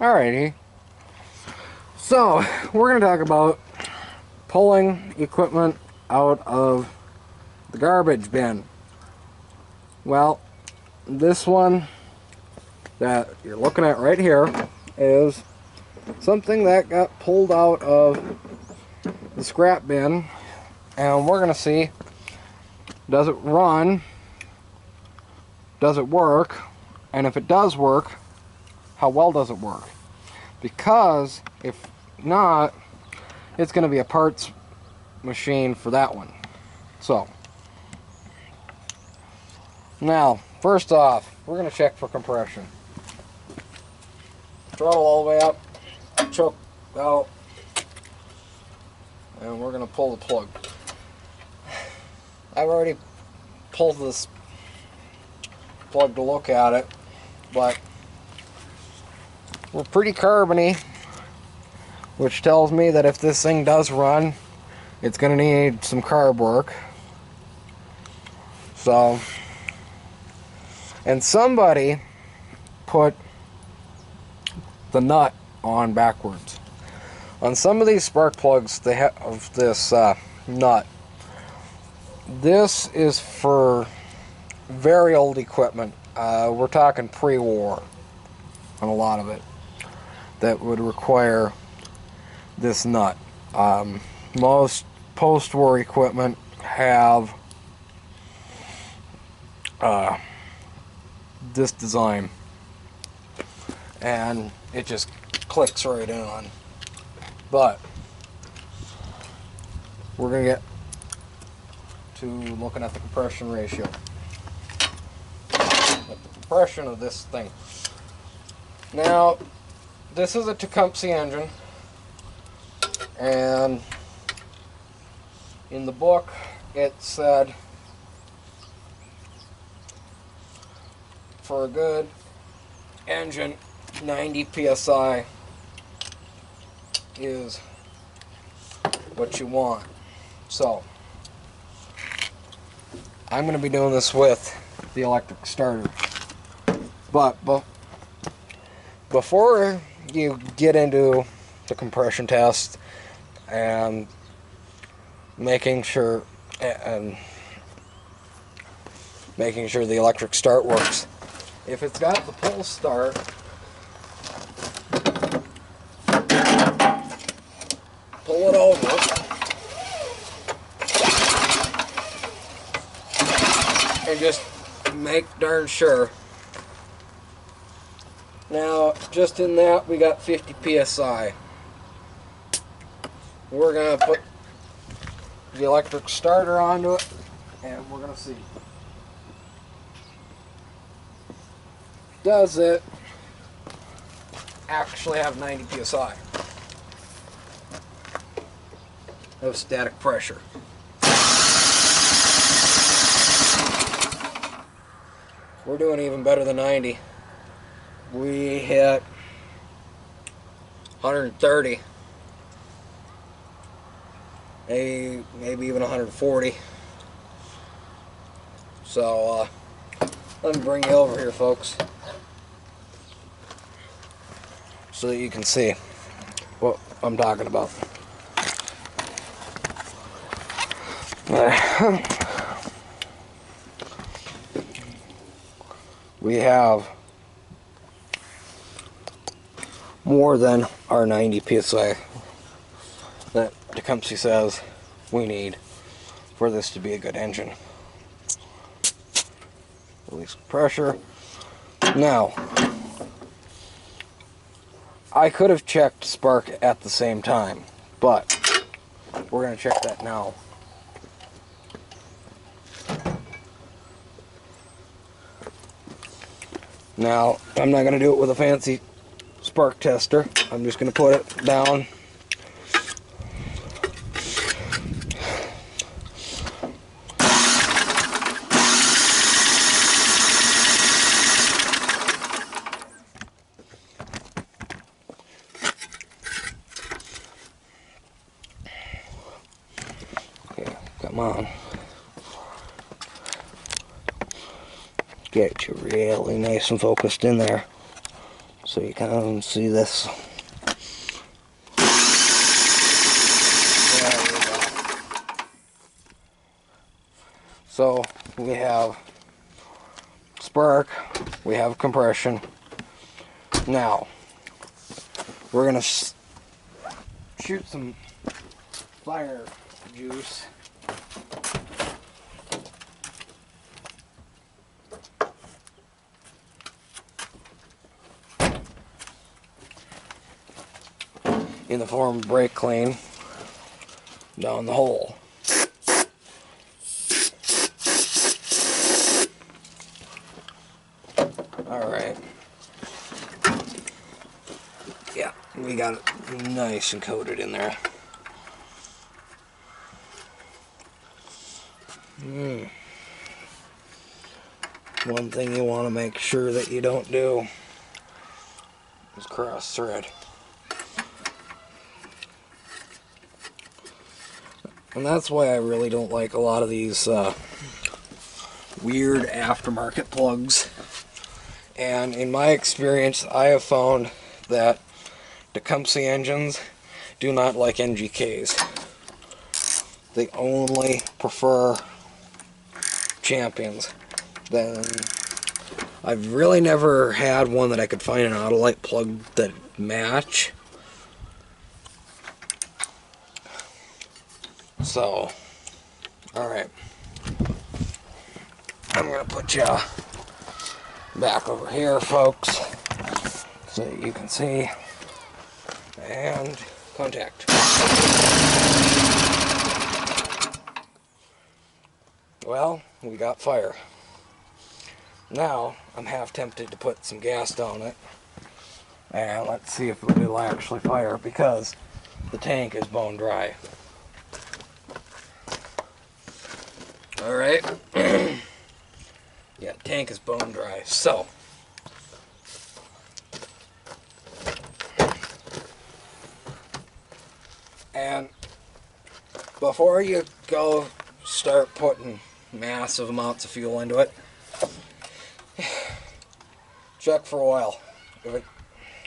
Alrighty, so we're going to talk about pulling equipment out of the garbage bin. Well, this one that you're looking at right here is something that got pulled out of the scrap bin, and we're going to see, does it run, does it work, and if it does work, how well does it work? Because if not, it's going to be a parts machine for that one. So now, first off, we're going to check for compression. Throttle all the way up, choke out, and we're going to pull the plug. I've already pulled this plug to look at it, but we're pretty carbony, which tells me that if this thing does run, it's going to need some carb work. So, and somebody put the nut on backwards. On some of these spark plugs, they have this nut. This is for very old equipment. We're talking pre-war on a lot of it that would require this nut. Most post-war equipment have this design, and it just clicks right in on. But we're going to get to looking at the compression ratio. The compression of this thing. Now, this is a Tecumseh engine, and in the book it said for a good engine 90 psi is what you want. So I'm going to be doing this with the electric starter, but before you get into the compression test and making sure the electric start works, if it's got the pull start, pull it over and just make darn sure. Now, just in that, we got 50 psi. We're going to put the electric starter onto it, and we're going to see. Does it actually have 90 psi of static pressure? We're doing even better than 90. We hit 130, maybe even 140. So let me bring you over here, folks, so that you can see what I'm talking about. We have more than our 90 psi that Tecumseh says we need for this to be a good engine. Release pressure. Now, I could have checked spark at the same time, but we're going to check that now. Now, I'm not going to do it with a fancy spark tester. I'm just going to put it down. Okay, come on. Get you really nice and focused in there. so you can see this. There we go. So we have spark, we have compression. Now we're gonna shoot some fire juice. In the form of brake clean down the hole. Alright. Yeah, we got it nice and coated in there. One thing you want to make sure that you don't do is cross thread. And that's why I really don't like a lot of these weird aftermarket plugs. And in my experience, I have found that Tecumseh engines do not like NGKs. They only prefer Champions. Then I've really never had one that I could find an Autolite plug that match. So, alright. I'm going to put you back over here, folks, so you can see. And contact. Well, we got fire. Now, I'm half tempted to put some gas down it. And let's see if it'll actually fire, because the tank is bone dry. Alright. Yeah, tank is bone dry. So, and before you go start putting massive amounts of fuel into it, check for oil. If it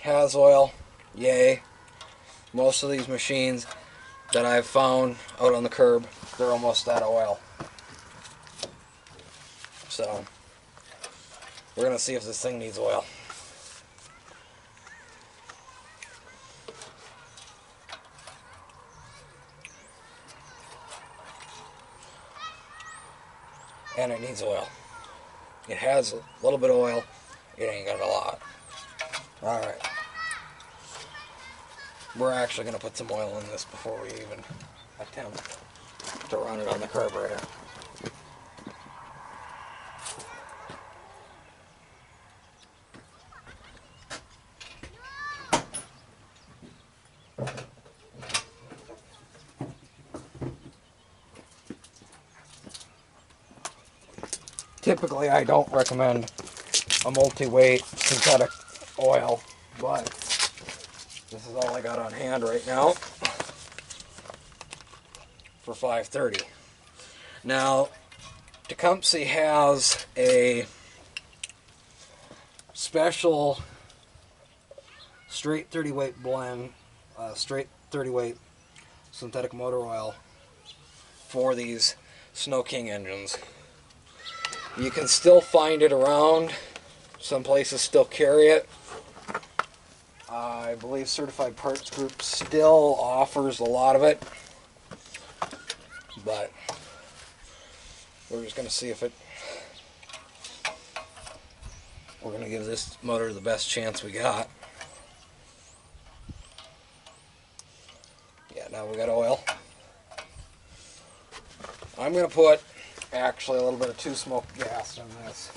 has oil, yay. Most of these machines that I've found out on the curb, they're almost out of oil. So, we're going to see if this thing needs oil. And it needs oil. It has a little bit of oil. It ain't got a lot. Alright. We're actually going to put some oil in this before we even attempt to run it on the carburetor. Typically, I don't recommend a multi-weight synthetic oil, but this is all I got on hand right now for 530. Now, Tecumseh has a special straight 30 weight blend, straight 30 weight synthetic motor oil for these Snow King engines. You can still find it around. Some places still carry it. I believe Certified Parts Group still offers a lot of it. But we're just going to see if it... We're going to give this motor the best chance we got. Yeah, now we got oil. I'm going to put actually a little bit of two-smoke gas in this.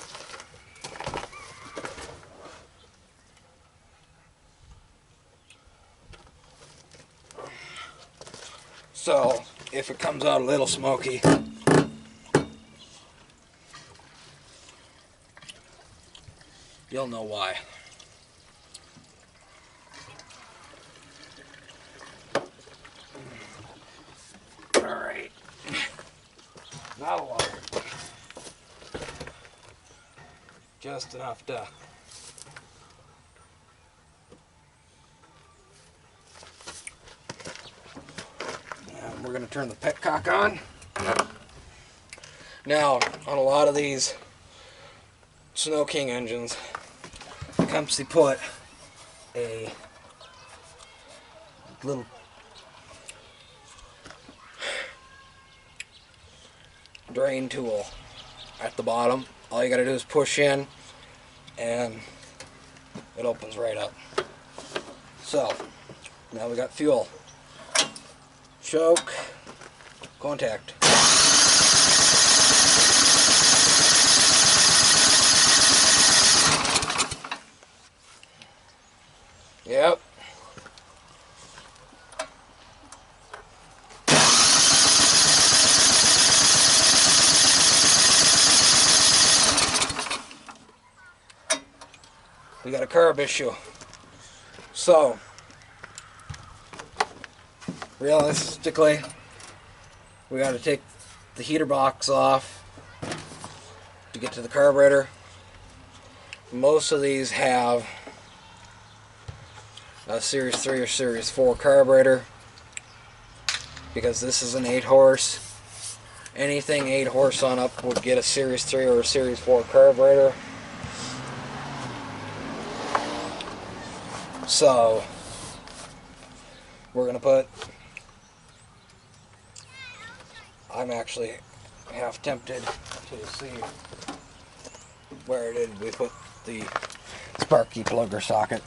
So, if it comes out a little smoky, you'll know why. Alright. Not a lot. Just enough to we're going to turn the petcock on. Now, on a lot of these Snow King engines, they put a little drain tool at the bottom. All you got to do is push in and it opens right up. So, now we got fuel. Choke, contact. Yep. We got a carb issue. So, realistically, we got to take the heater box off to get to the carburetor. Most of these have a Series 3 or Series 4 carburetor because this is an 8-horse. Anything 8 horse on up would get a Series 3 or a Series 4 carburetor. So we're gonna put, I'm actually half tempted to see where did we put the sparky plugger socket.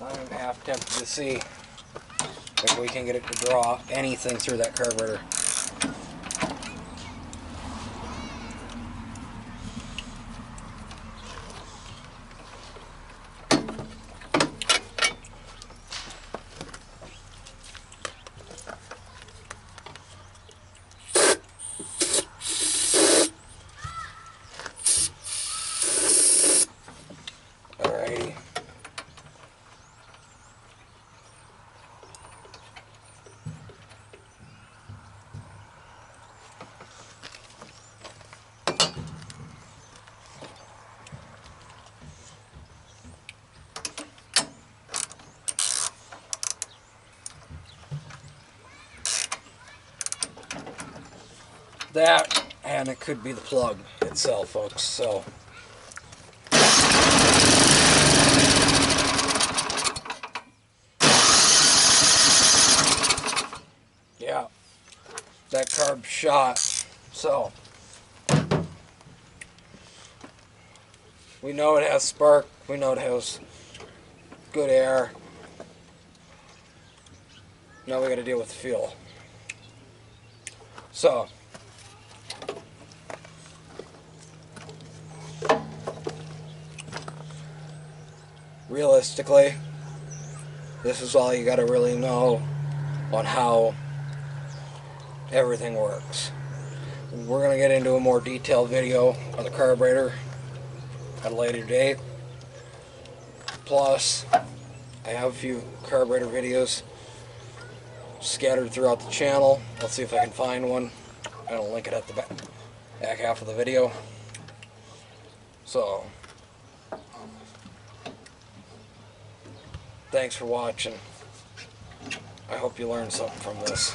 I'm half tempted to see if we can get it to draw anything through that carburetor. Alrighty. That, and it could be the plug itself, folks. So yeah, that carb shot. So we know it has spark, we know it has good air. Now we got to deal with the fuel. So realistically, this is all you got to really know on how everything works. We're going to get into a more detailed video on the carburetor at a later date. Plus, I have a few carburetor videos scattered throughout the channel. Let's see if I can find one, and I'll link it at the back half of the video. So, thanks for watching. I hope you learned something from this.